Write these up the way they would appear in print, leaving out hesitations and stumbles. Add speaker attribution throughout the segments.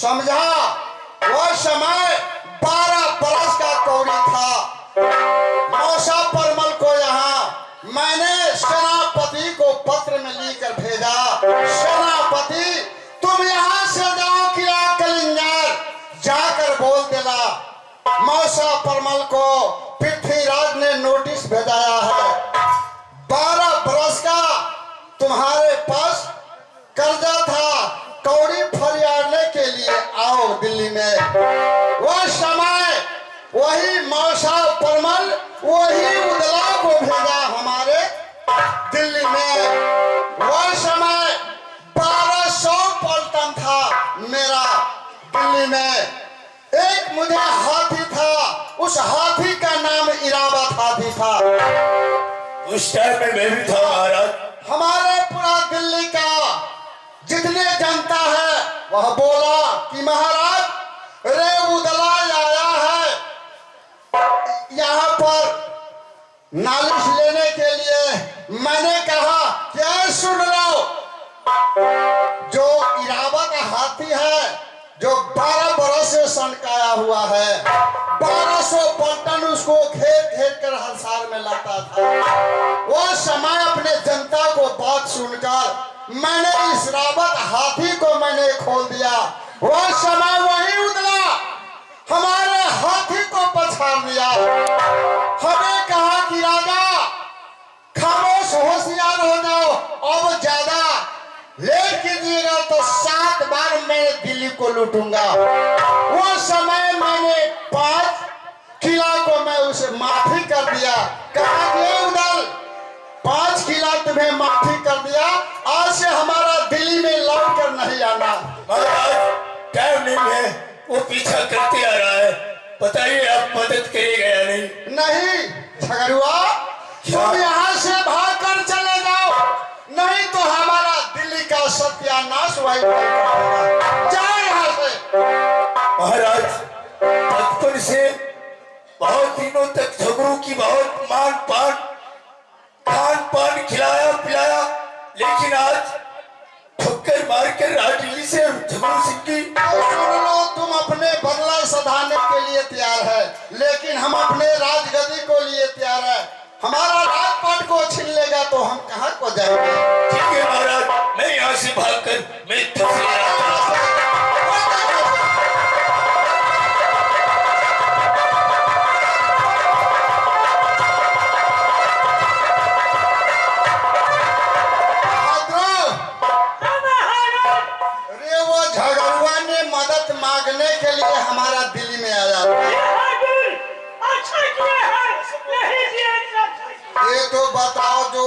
Speaker 1: समझा? वो समय 12 बरस का कौड़ी था। मौसा परमल को यहाँ मैंने सेनापति को पत्र में लिखकर भेजा, सेनापति तुम यहाँ से जाओ किला कलिंगर, जाकर बोल देना मौसा परमल को पृथ्वीराज ने नोटिस भेजाया है। 12 बरस का तुम्हारे पास कर्जा था, कौड़ी फरियादने के लिए आओ दिल्ली में। वह समय वही मौसा परमल वही उदला को भेजा हमारे दिल्ली में। वह समय 1200 पलटन था मेरा दिल्ली में। एक मुझे हाथी था, उस हाथी का नाम इरावत हाथी था।
Speaker 2: उस टाइम में मैं भी था महाराज।
Speaker 1: हमारे पूरा दिल्ली का जितने जनता है वह बोला कि महाराज रे उदला आया है यहाँ पर नालिश लेने के लिए। मैंने कहा क्या सुन लो, जो इरावत हाथी है जो 12 बरस से सनकाया हुआ है, 1200 पलटन उसको घेर घेर कर हंसार में लाता था। वो समय अपने जनता को बात सुनकर मैंने इस रावत हाथी को मैंने खोल दिया। वो समय वही उदला हमारे हाथी को पछाड़ दिया। हमें कहा कि राजा खामोश होशियार हो जाओ, अब ज्यादा लेट कीजिएगा तो 7 बार मैं दिल्ली को लूटूंगा। वो समय मैंने 5 किला को मैं उसे माफी कर दिया। कहा कि उदल 5 किला तुम्हें माफी कर दिया, आज से हमारा दिल्ली में लौट कर नहीं आना।
Speaker 2: महाराज टाइम नहीं है, वो पीछा करते आ रहा है, बताइए आप मदद करिएगा या नहीं?
Speaker 1: नहीं झगड़ुआ, तुम यहाँ से भाग कर चले जाओ, नहीं तो हमारा दिल्ली का सत्यानाश वही करेगा। जाओ यहाँ से।
Speaker 2: महाराज बचपन से बहुत दिनों तक झगड़ों की बहुत मान पान खान पान खिलाया पिलाया, लेकिन आज ठोकर मारकर दिल्ली से झगड़ों सीखी।
Speaker 1: सुन लो, तुम अपने बदला सधाने के लिए तैयार है, लेकिन हम अपने राजगद्दी को लिए तैयार है। हमारा राजपाट को छीन लेगा तो हम कहाँ को जाएंगे?
Speaker 2: ठीक है महाराज, मैं यहाँ से भागकर मैं
Speaker 1: मांगने के लिए हमारा दिल्ली में आया।
Speaker 3: अच्छा किया है, नहीं दिया।
Speaker 1: ये तो बताओ, जो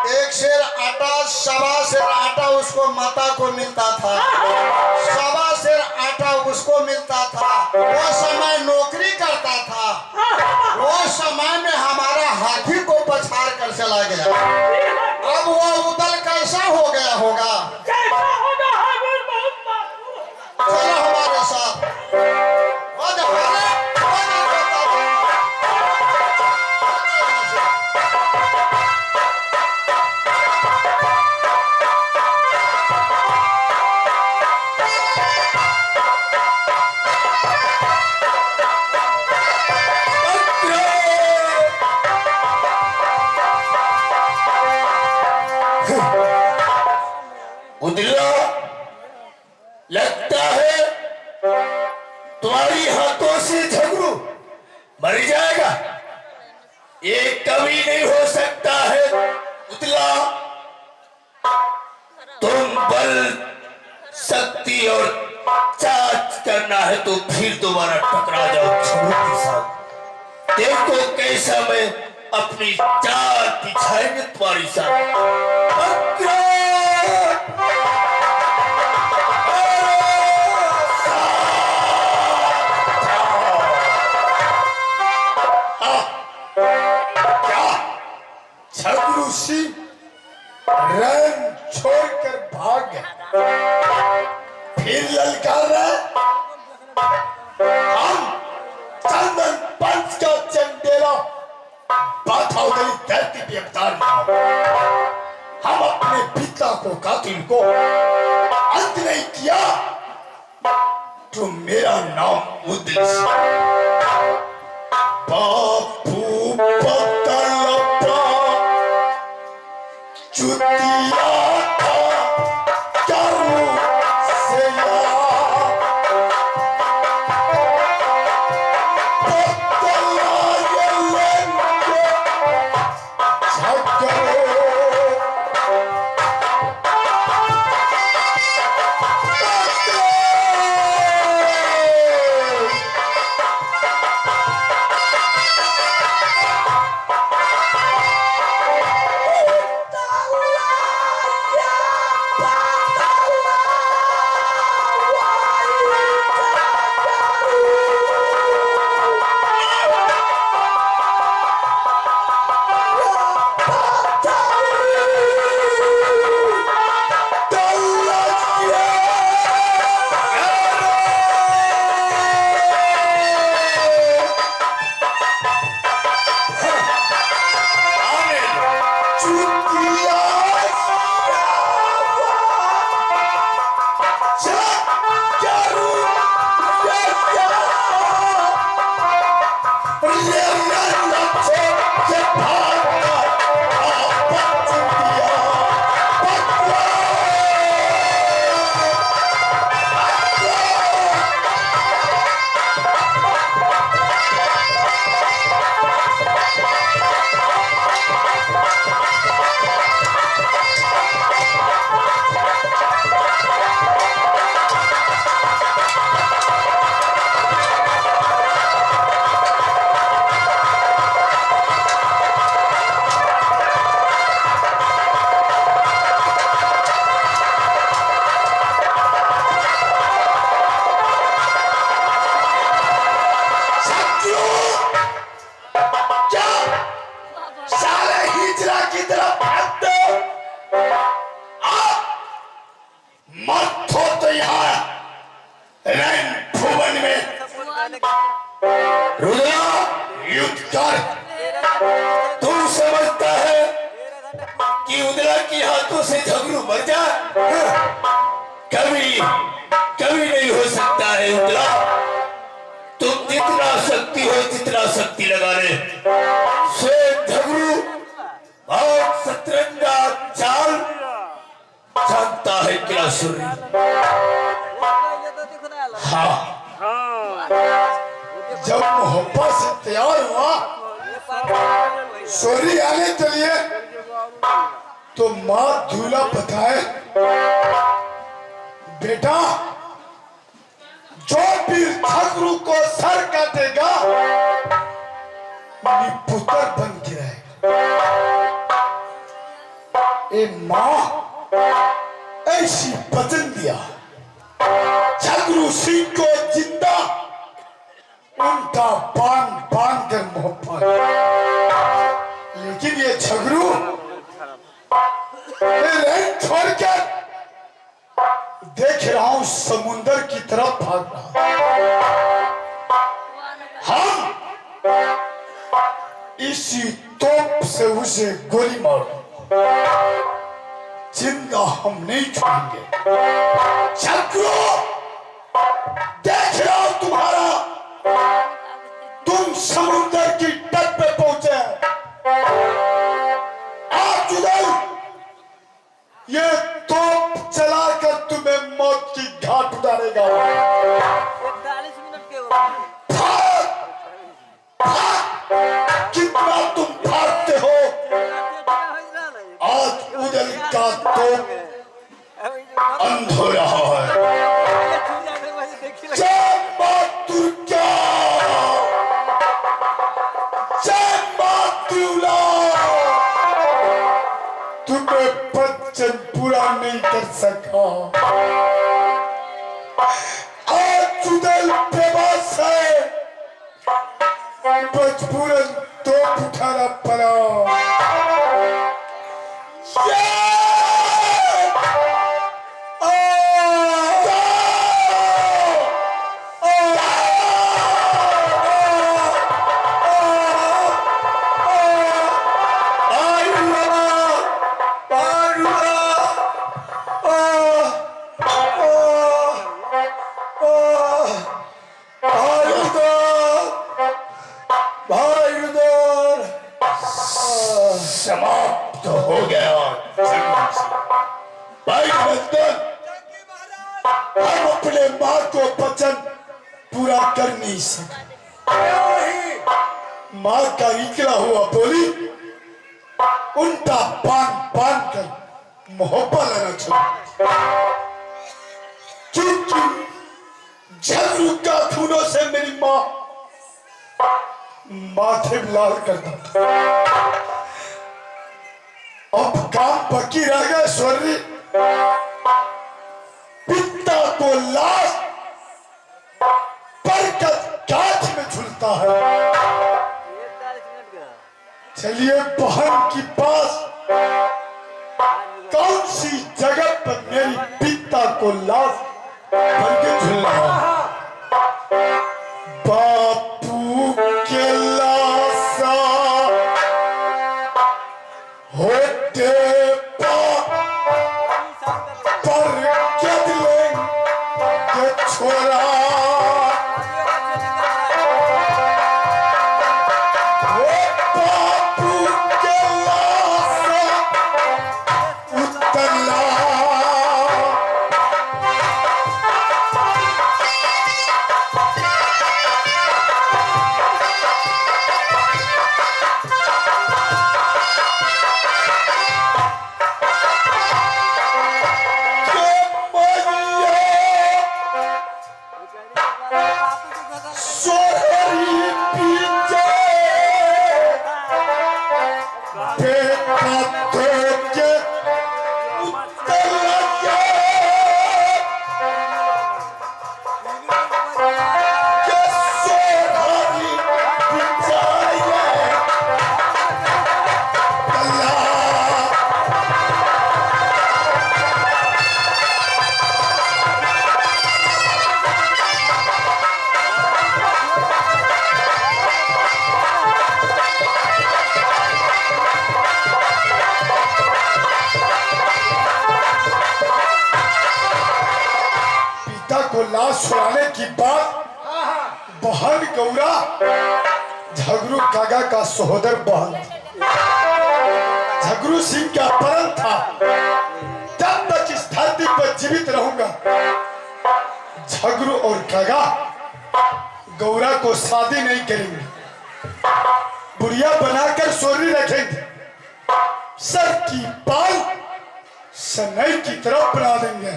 Speaker 1: 1 सेर आटा 1.25 सेर आटा उसको माता को मिलता था, 1.25 सेर आटा उसको मिलता था। वो समय नौकरी करता था, वो समय में हमारा हाथी को पछाड़ कर चला गया। अब वो उदल कैसा हो गया होगा? चलो हमारे साथ।
Speaker 2: उदला लगता है तुम्हारी हाथों से झगड़ू मर जाएगा, ये कभी नहीं हो सकता है। उदला तुम बल शक्ति और चाच करना है तो फिर दोबारा टकरा जाओ झगड़ू के साथ। देखो कैसा मैं अपनी चाल बिछाएंगे तुम्हारी साथ।
Speaker 1: झगड़ू सिंह रन छोड़कर भाग गया। फिर ललकार रहा, हम चंदन पंच का चंदेला बाथाउदरी धरती पे अवतार में हम अपने पिता को कातिल को अंत नहीं किया
Speaker 2: तो मेरा नाम उदलिस बापू पतलपा चुतिया था करू से पतला येलेंगे झगड़े तू समझता है कि उदला की हाथों से झगड़ू मर जाए? कभी कभी नहीं हो सकता है उदला। तुम जितना शक्ति हो जितना शक्ति लगा ले से झगड़ू बहुत सतरंगा चाल जानता है क्या सूर्य। हाँ
Speaker 1: जब मोहब्बत से तैयार हुआ सोरी आने के लिए तो माँ दूल्हा बताए बेटा जो भी झगड़ू को सर काटेगा पुत्र बन के रहेगा। ए माँ ऐसी वचन दिया झगड़ू सिंह को जिंदा उनका बांध बांध कर मोहब्बत। लेकिन ये झगड़ू छोड़कर देख रहा हूं समुंदर की तरफ भाग रहा। हम इसी तोप से उसे गोली मारो जिंदा हम नहीं छोड़ेंगे। झगड़ू देख रहा हूं तुम्हारा तुम समुद्र की तट पे पहुंचे आज उधर ये तोप चलाकर तुम्हें मौत की घाट उतारेगा।
Speaker 4: 40 मिनट के
Speaker 1: भाग भाग कितना तुम भागते हो। आज उधर का तोप अंध हो रहा है। जय मां दुर्गा जय मां दूल्हा तुम्हें बच्चन पूरा नहीं कर सका। आज उदल बेबस है मजबूरन तोप उठाना पड़ा।
Speaker 2: नंदन, हम अपने माँ को वचन पूरा कर नहीं सके। माँ का इकरा हुआ बोली उनका पान कर मोहब्बत लेना चाहिए, क्योंकि झगड़ू का खूनों से मेरी माँ माथे लाल कर देता। अब काम बाकी रह गया स्वर्णी, पिता को लाश बरकत गाछ में झूलता है।
Speaker 4: 41 मिनट का।
Speaker 2: चलिए बहन की पास कौन सी जगह पर मेरी पिता को लाश भर के झूलना है। बापू के लाशा होते पर के दिलेंगे छोरा, वो बापू के लाशा उतरला। को लाश छुड़ाने की बात बहन गौरा झगड़ू कागा का सहोदर बहन झगड़ू सिंह का अपहरण था। जब तक इस धरती पर जीवित रहूंगा झगड़ू और कागा गौरा को शादी नहीं करेंगे, बुढ़िया बनाकर सोरी रखेंगे, सर की बाल सनई की तरफ बना देंगे।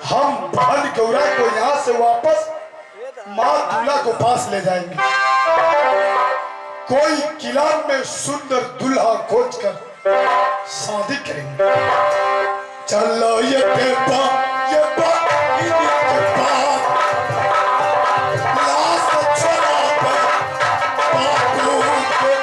Speaker 2: हम बहन गौरा को यहाँ से वापस माँ दूल्हा को पास ले जाएंगे। कोई किला में सुंदर दूल्हा खोजकर शादी करेंगे। चलो ये बेबा ये लाश छोड़ा बापू के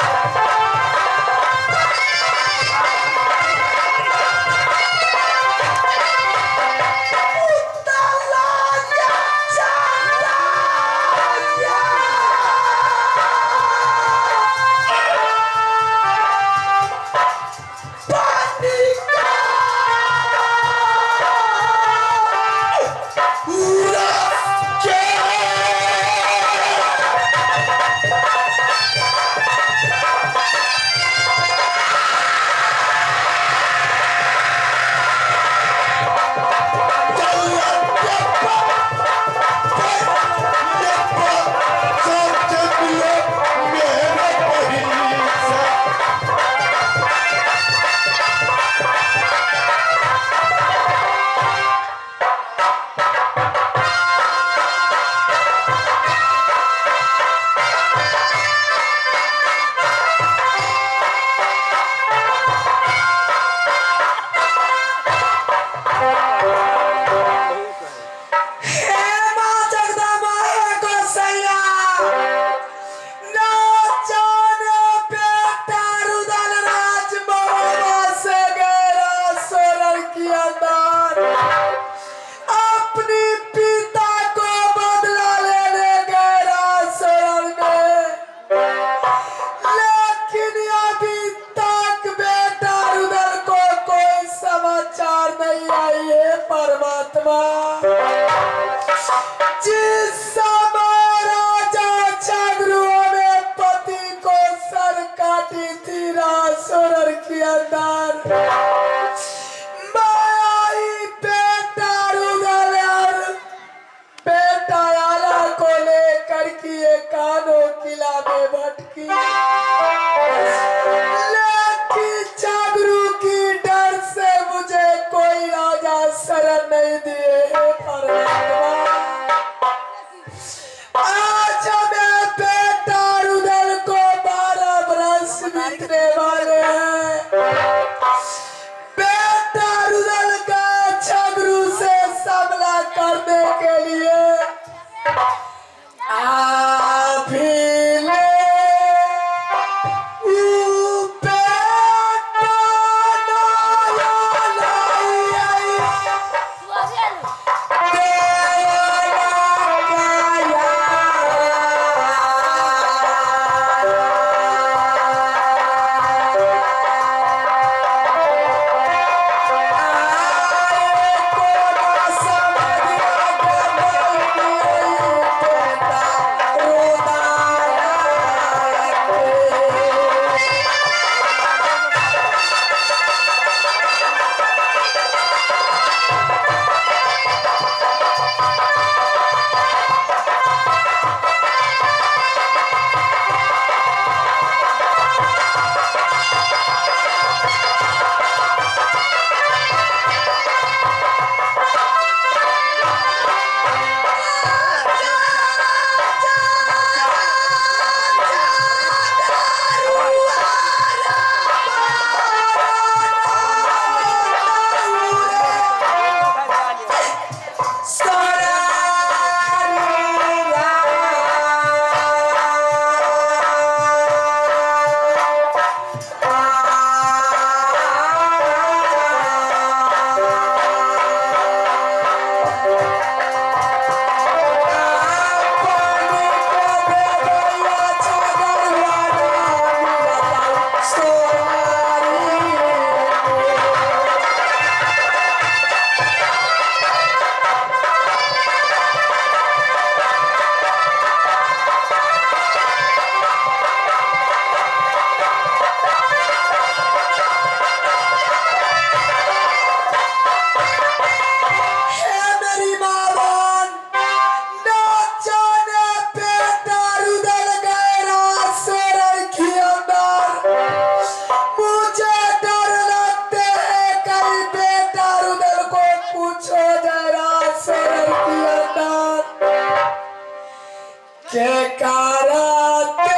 Speaker 5: के कराते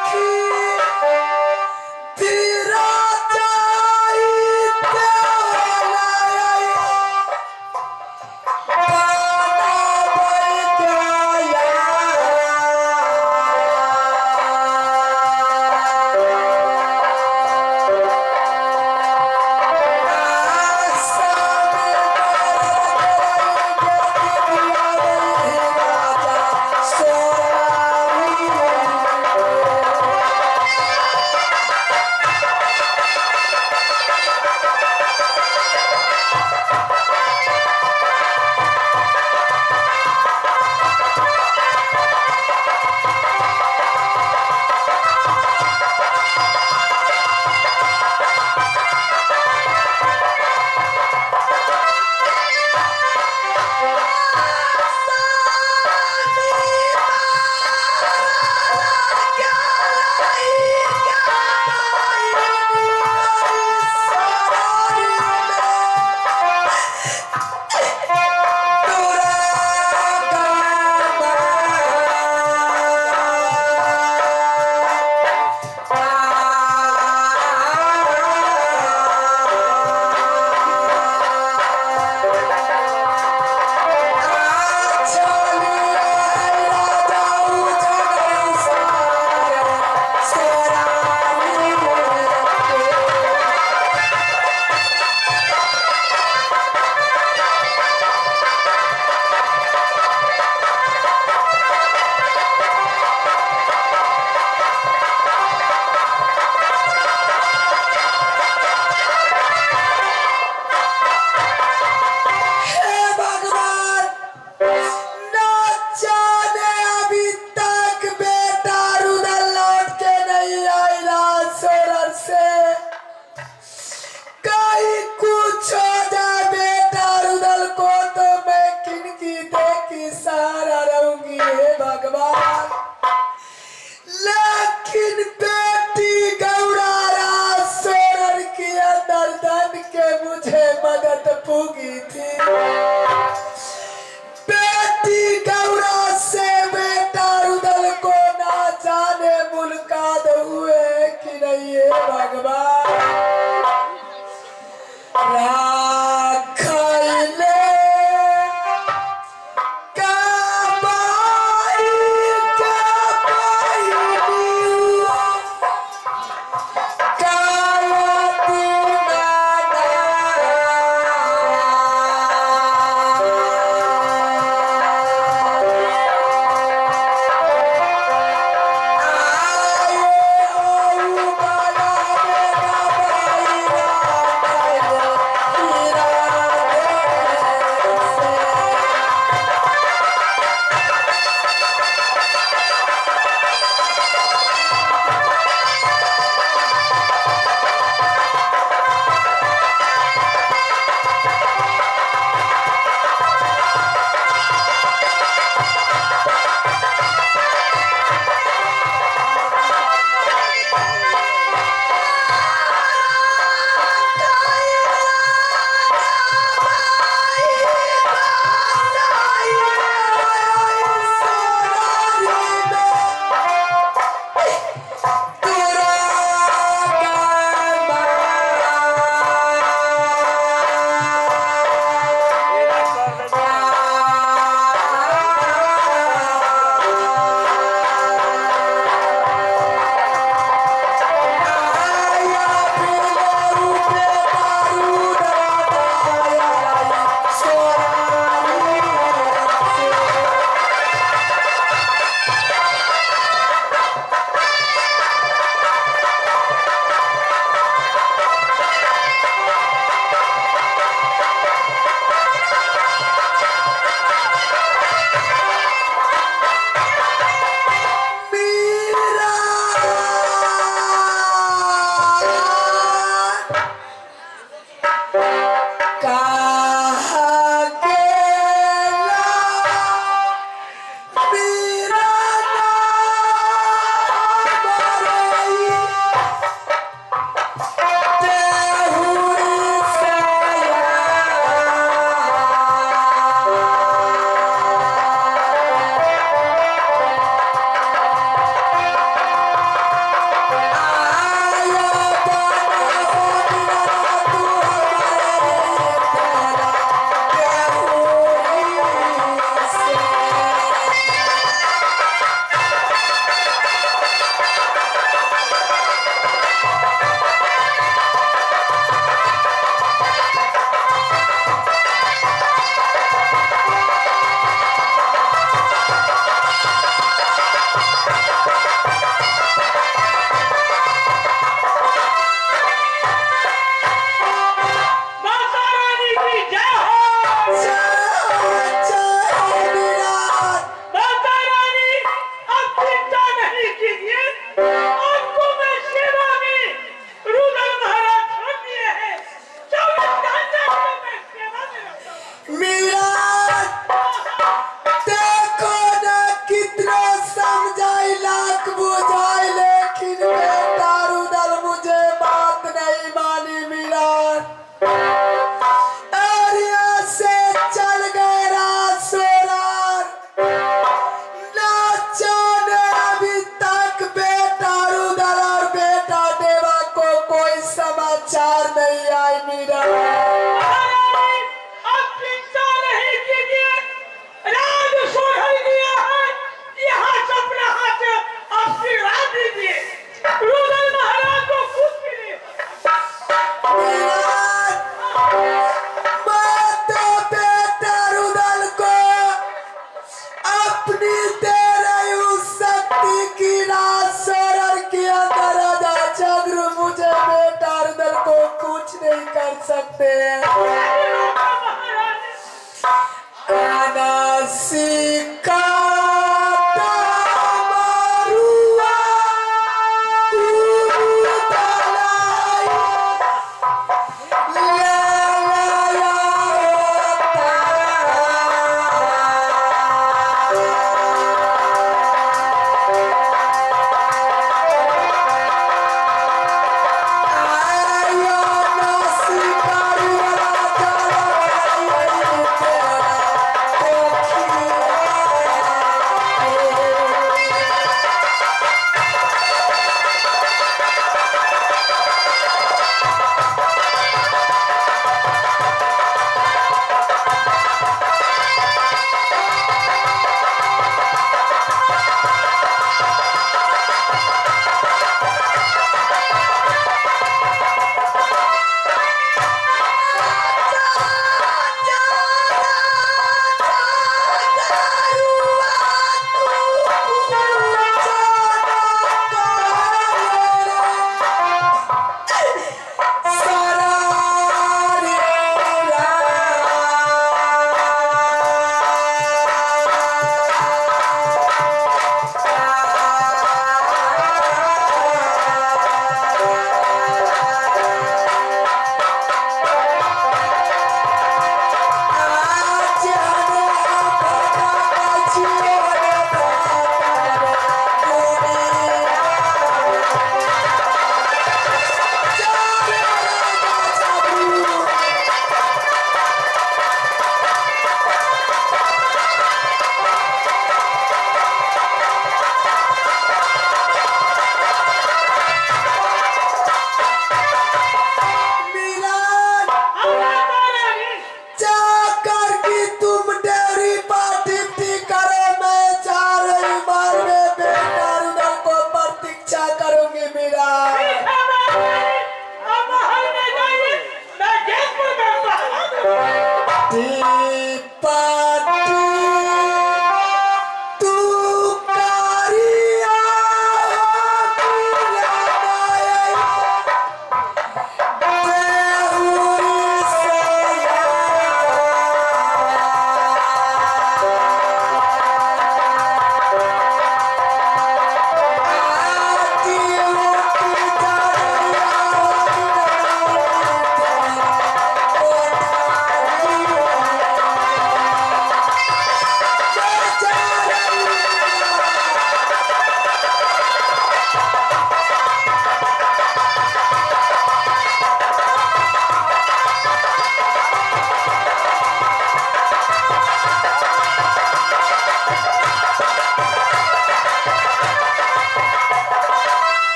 Speaker 5: की तेरा जाईते लाई पाना बन गया लेकिन बेटी गौरा सोरर के अंदर धन के मुझे मदद पुगी थी। बेटी गौरा से बेटा रुदल को ना जाने मुलाकात हुए कि नहीं है भगवान। सिकाता मारुआ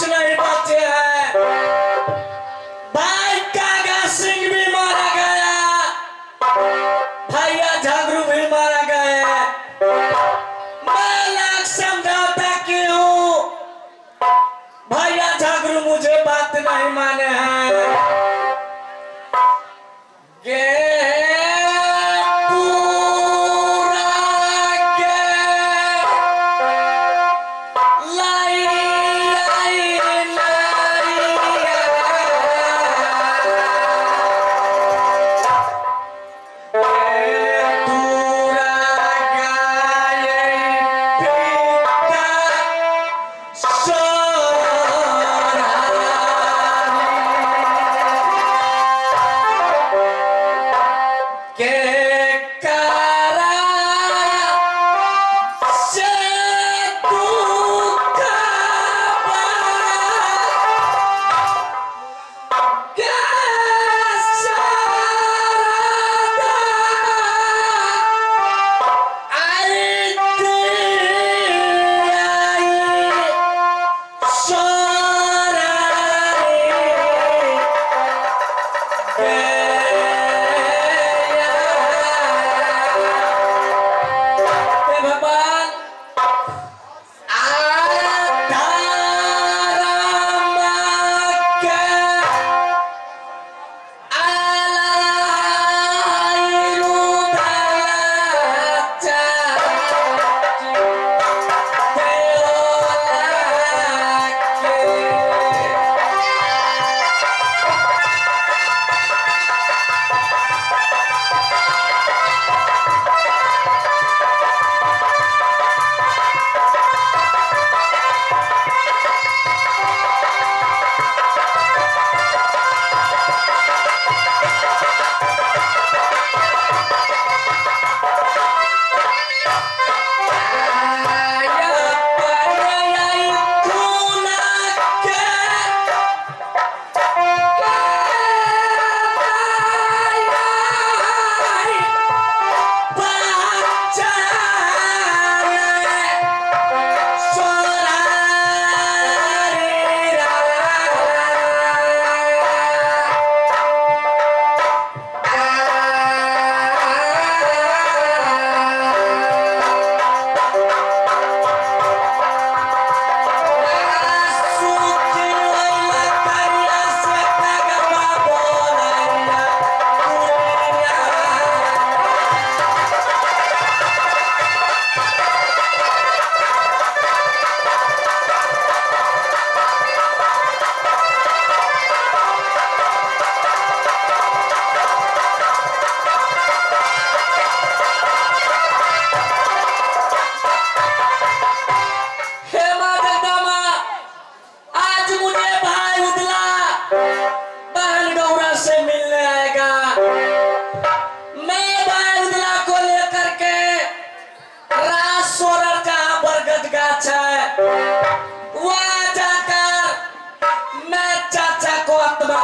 Speaker 5: उदलाई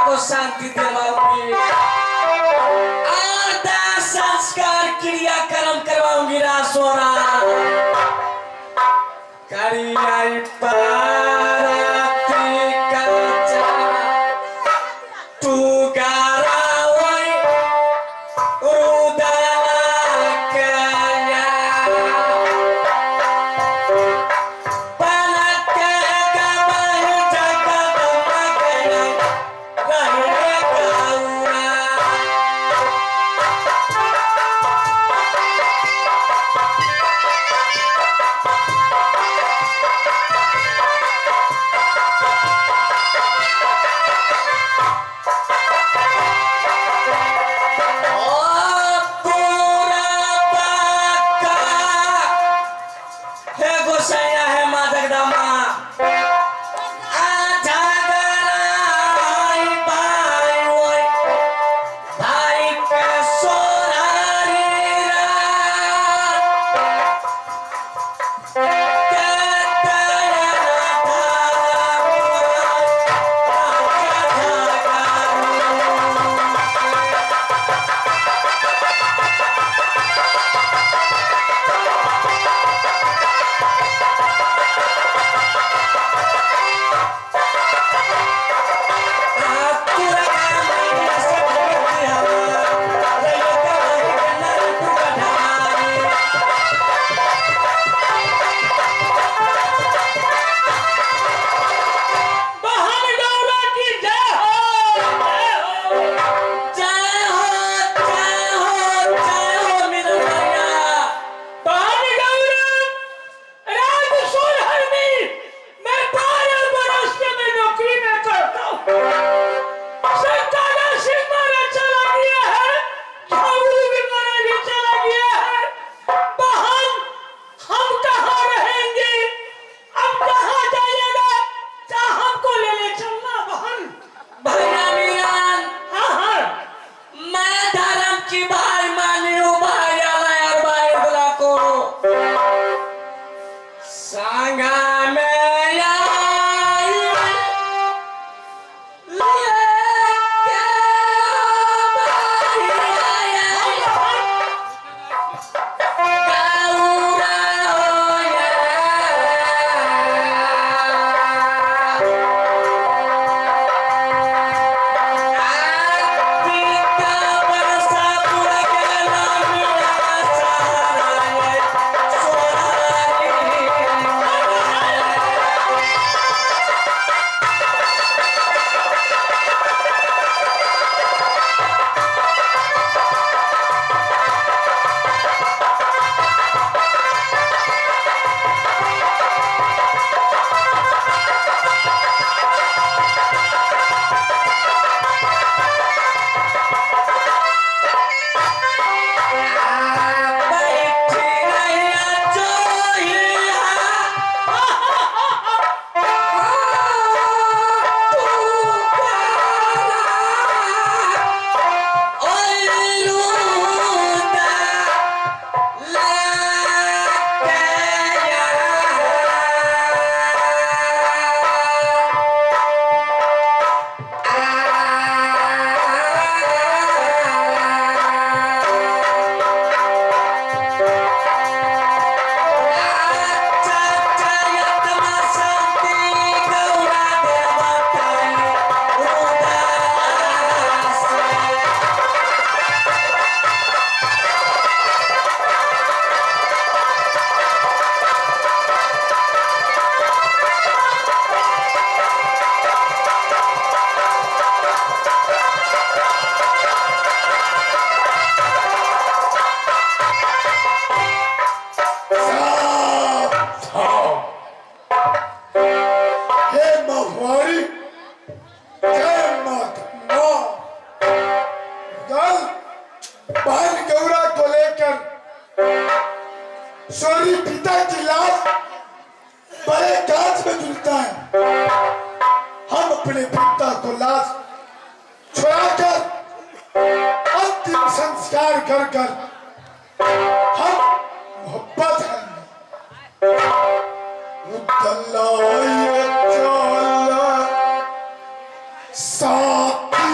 Speaker 5: को शांति दिलवाऊंगी और दाह संस्कार क्रियाक्रम करवाऊंगी। रासोरा करियाई पारती कचा तू गारावई रुदला कया पलक गमन जगत मगन रहे गौरा।
Speaker 1: सॉरी पिता की लाश बड़े कांच में झूलता है। हम अपने पिता को लाश छुड़ाकर अंतिम संस्कार कर कर हम मोहब्बत करेंगे। साथी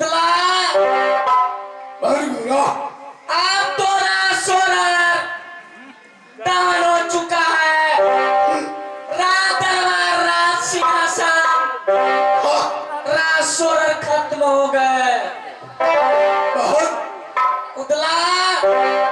Speaker 5: उदला
Speaker 2: भरगुरा
Speaker 5: अब तो रासोरर दान हो चुका है। रात दरबार रात सिंहासन रासोरर खत्म हो गए।
Speaker 2: बहुत